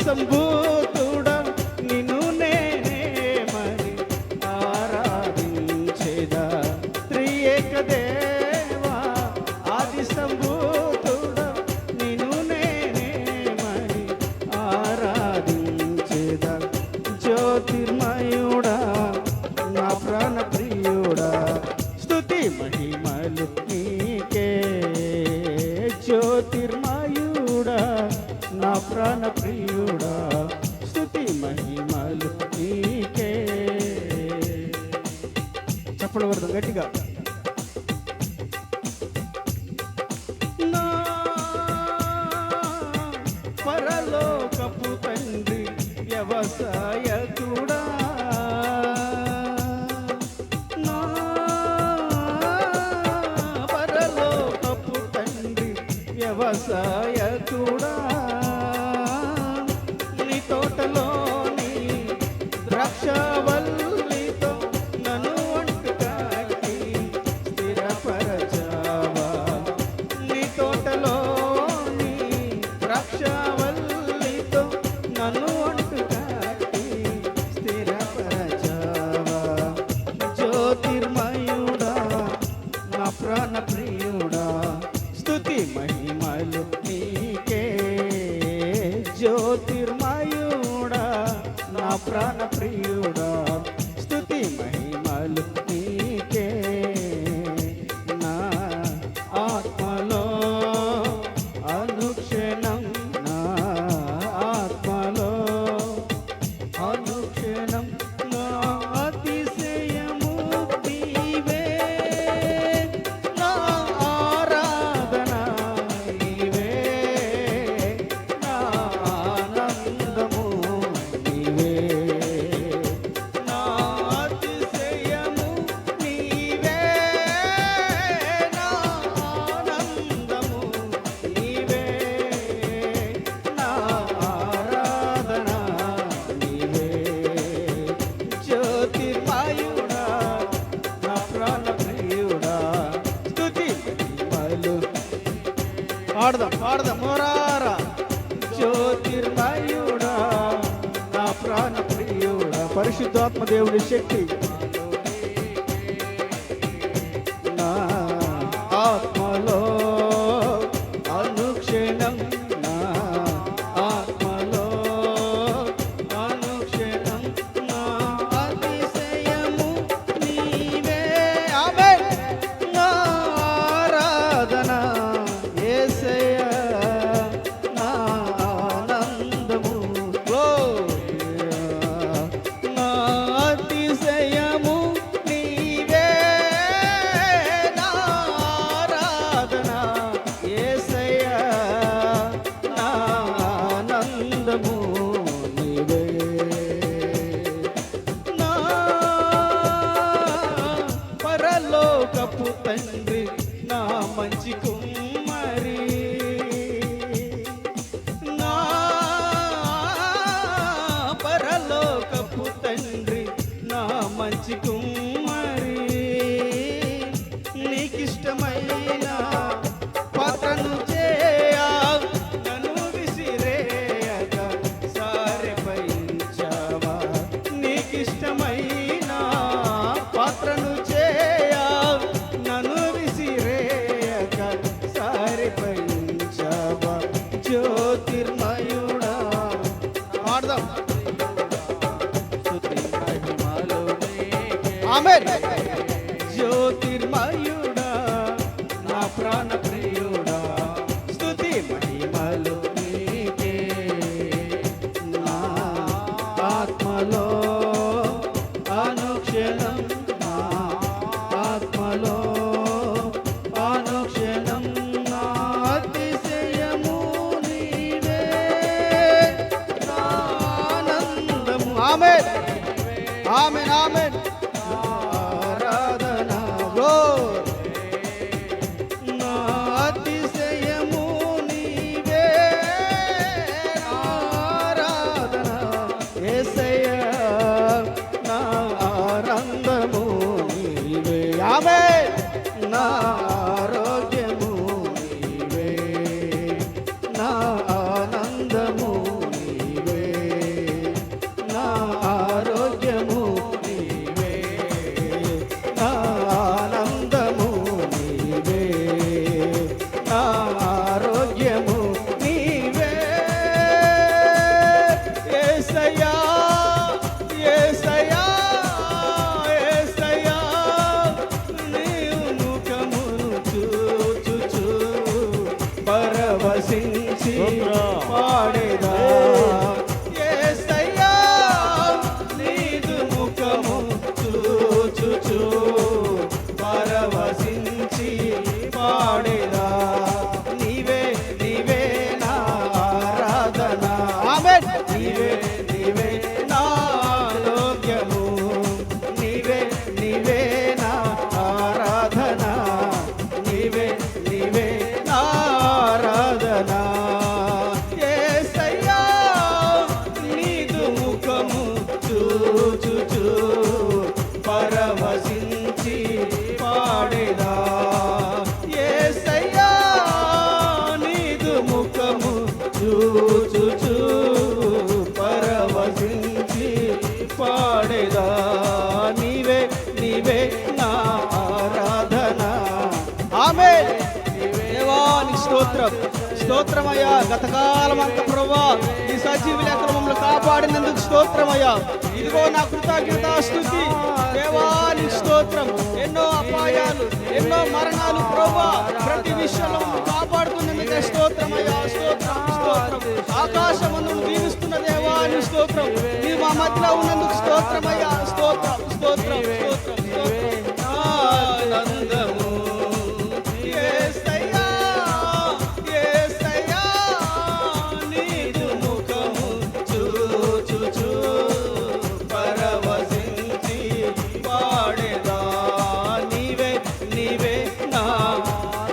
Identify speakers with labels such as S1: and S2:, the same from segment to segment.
S1: సంభూతుడా నిన్ను నేనే మరి ఆరాధించేదా. త్రియేక దేవా ఆది సంభూతుడా నిన్ను నేనే మరి ఆరాధించేదా. జ్యోతిర్మయుడా నా ప్రాణ ప్రియుడా స్తుతి మహిమలు నీకే. జ్యోతిర్మయుడా నా ప్రాణ ప్రియుడా స్తుతి మహిమలు నీకే. చెప్పలు వరద గట్టిగా. నా పరలోకపు తండ్రి వ్యవసాయకుడా నా పరలోకపు తండ్రి వ్యవసాయకుడా నీ తోటలోని ద్రాక్షవల్లితో నన్ను అంటు కట్టి స్థిరపరచావా. నీ తోటలోని ద్రాక్షవల్లితో నన్ను అంటు కట్టి స్థిరపరచావా. జ్యోతిర్మయుడా నా ప్రాణ ప్రియుడా స్తుతి మహిమలు నీకే. జ్యోతిర్మయుడా నా ప్రాణ ప్రియుడా స్తుతి మహిమలు నీకే. నా ఆత్మలో అనుక్షణం నా ఆత్మలో అనుక్షణం నా అతిశయము నీవే. నా ఆరాధన నీవే నా ఆనందము నీవే. నా అతిశయము నీవే నా ఆనందము నీవే. నా ఆరాధన నీవే. జ్యోతిర్మయుడా నా ప్రాణ ప్రియుడా స్తుతి మహిమలు. పాడదాం పాడదాం మోరారా. జ్యోతిర్మయుడా నా ప్రాణ ప్రియుడా పరిశుద్ధాత్మ దేవుడి శక్తి నా ఆత్మలో అనుక్షణం నా ఆత్మలో అనుక్షణం నా అతిశయము నీవే. ఆమేన్. నా ఆరాధన యేసయ్యా నా ఆనందము. గ్లోరియా. నా అతిశయము నీవే నా ఆరాధన యేసయ్యా నా ఆనందము నీవే. నా పరలోకపు తండ్రి నా మంచి కుమ్మరి నా పరలోకపు తండ్రి నా మంచి కుమ్మరి నీకిష్టమైన పాత్రను చేయా నన్ను విసిరేయక సారెపైంచావా. నీకిష్టమైన పాత్రను చేయా నన్ను విసిరేయక సారెపైంచావా. జ్యోతిర్మయుడా పాడదాం. స్తుతి మహిమలు నీకే. ఆమేన్. జ్యోతిర్మయుడా నా ప్రాణ ప్రియుడా స్తుతి మహిమలు నీకే. నా ఆత్మలో అనుక్షణం నా ఆత్మలో అనుక్షణం నా అతిశయము నీవే. నా ఆనందము. ఆమేన్ ఆమేన్ ఆమేన్. ఆరాధన గ్లోరీ పరవశించి పాడేదా యేసయ్యా నీదు ముఖము చూచుచు పరవశించి పాడేదా నీవే నీవే నా ఆరాధన ఆమేన్ నీవే నీవే నా ఆరోగ్యము నీవే నీవే నా ఆరాధన నీవే నీవే నా ఆరాధన యేసయ్యా నీదు ముఖము చూచుచు పరవశించి పాడేదా యేసయ్యా నీదు ముఖము చూచుచు పరవశించి పాడేదా నీవే నీవే నా ఆరాధన ఆమేన్ దేవానికి స్తోత్రం స్తోత్రమయ్యా గతకాలం అంతా ప్రభువా ఈ సజీవ లెక్కలు మమ్మల్ని కాపాడినందుకు స్తోత్రమయ్యా ఇదిగో నా కృతజ్ఞతాస్తుతి దేవానికి స్తోత్రం ఎన్నో అపాయాలు ఎన్నో మరణాలు ప్రభువా ప్రతి విషయంలో మమ్మల్ని కాపాడుతున్నందుకే స్తోత్రమయ్యా స్తోత్రం స్తోత్రం ఆకాశమందు దీవిస్తున్న దేవానికి స్తోత్రం నీవు మా మధ్యలో ఉన్నందుకు స్తోత్రమయ్యా స్తోత్రం స్తోత్రం స్తోత్రం స్తోత్రం ఆనందము యేసయ్యా యేసయ్యా నీదు ముఖము చూచుచు పరవశించి పాడేదా నీవే నీవే నా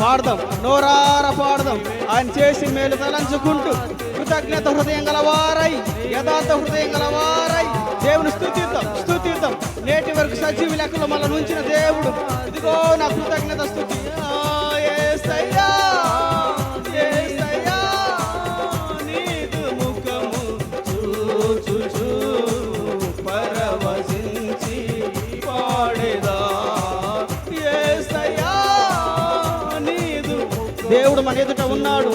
S1: పాడదాం నోరార పాడదాం ఆయన చేసి మేలు తలంచుకుంటూ కృతజ్ఞత హృదయం గలవారై యథార్థ హృదయం గలవారై దేవుని స్తుతిద్దాం నేటి వరకు సజీవ లెక్కలో మళ్ళీ నుంచిన దేవుడు ఇదిగో నా కృతజ్ఞత స్తుతి యేసయ్యా యేసయ్యా నీదు ముఖము చూచుచు పరవశించి పాడేదా యేసయ్యా నీదు దేవుడు మన ఎదుట ఉన్నాడు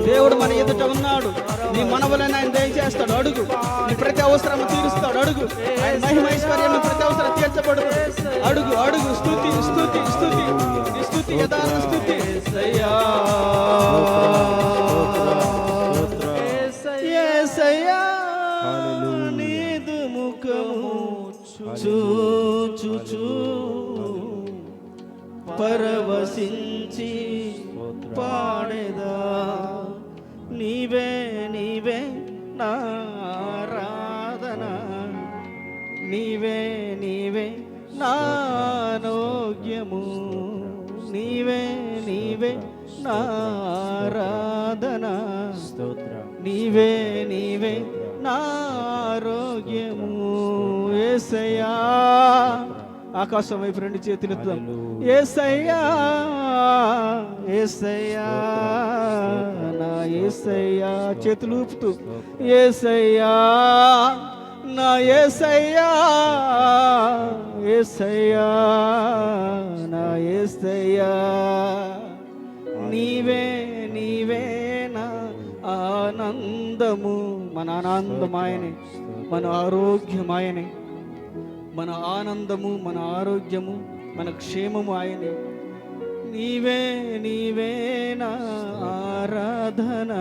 S1: దేవుడు మన ఎదుట ఉన్నాడు నీ మనవులను ఆయన దయచేస్తాడు అడుగు నీ ప్రతి అవసరం తీరుస్తాడు అడుగు ఆయన మహిమైశ్వర్యం ప్రతి అవసరం తీర్చబడు అడుగు అడుగు స్తుతి స్తుతి స్తుతి నీ స్తుతి యథార్థ స్తుతి యేసయ్యా యేసయ్యా నీదు ముఖము చూచుచు పరవశించి పాడేదా నీవే నీవే నా ఆరాధన నీవే నీవే నా ఆరోగ్యము నీవే నీవే నా ఆరాధన స్తోత్రం నీవే నీవే నా ఆరోగ్యము యేసయ్యా ఆకాశం వైపు రెండు చేతులు ఎత్తుదాం యేసయ్యా యేసయ్యా నా యేసయ్యా చేతులు ఊపుతూ యేసయ్యా నా యేసయ్యా యేసయ్యా నా యేసయ్యా నీవే నీవే నా ఆనందము మన ఆనందమాయనే మన ఆరోగ్యమాయనే మన ఆనందము మన ఆరోగ్యము మన క్షేమము ఆయనే నీవే నీవే నా ఆరాధన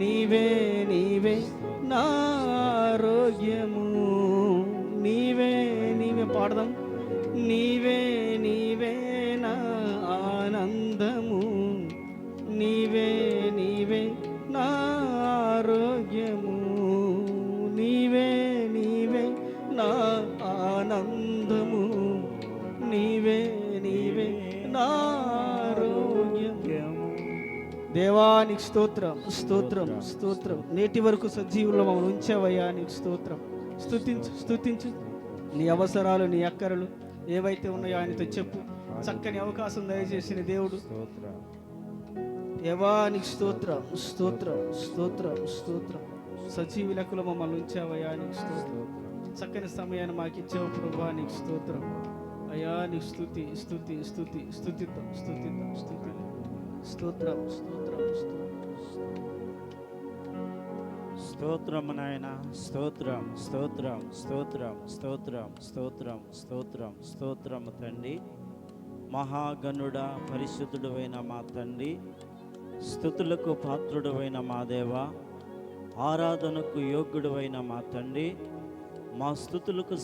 S1: నీవే నీవే నా ఆరోగ్యము నీవే నీవే పాడదాం నీవే నీవే నా ఆనందము నీవే నీవే నా ఆరోగ్యము నీవే నీవే నా ఆనందము నీవే నీవే నా ఆరోగ్యము దేవానికి స్తోత్రం స్తోత్రం స్తోత్రం నేటి వరకు సజీవుల్లో మమ్మల్ని ఉంచావయ్యా నీకు స్తోత్రం స్తుతించు స్తుతించు నీ అవసరాలు నీ అక్కరలు ఏవైతే ఉన్నాయో ఆయనతో చెప్పు చక్కని అవకాశం దయచేసిన దేవుడు దేవానికి స్తోత్రం స్తోత్రం స్తోత్రం స్తోత్రం సజీవి లెక్కలు మమ్మల్ని ఉంచావయ్యా నీకు స్తోత్రం చక్కని సమయాన్ని మాకు ఇచ్చావు ప్రభువా నీకు స్తోత్రం అయ్యా నీకు స్తుతి స్తుతి స్తుతి స్తుతిద్దాం స్తుతిద్దాం స్తుతి స్తోత్రం స్తోత్రం
S2: స్తోత్రం నాయన స్తోత్రం స్తోత్రం స్తోత్రం స్తోత్రం స్తోత్రం స్తోత్రం స్తోత్రం తండ్రి మహాగణుడా పరిశుద్ధుడైన మా తండ్రి స్తుతులకు పాత్రుడవైన మా దేవ, ఆరాధనకు యోగ్యుడవైన మా తండ్రి, మా స్తుతులకు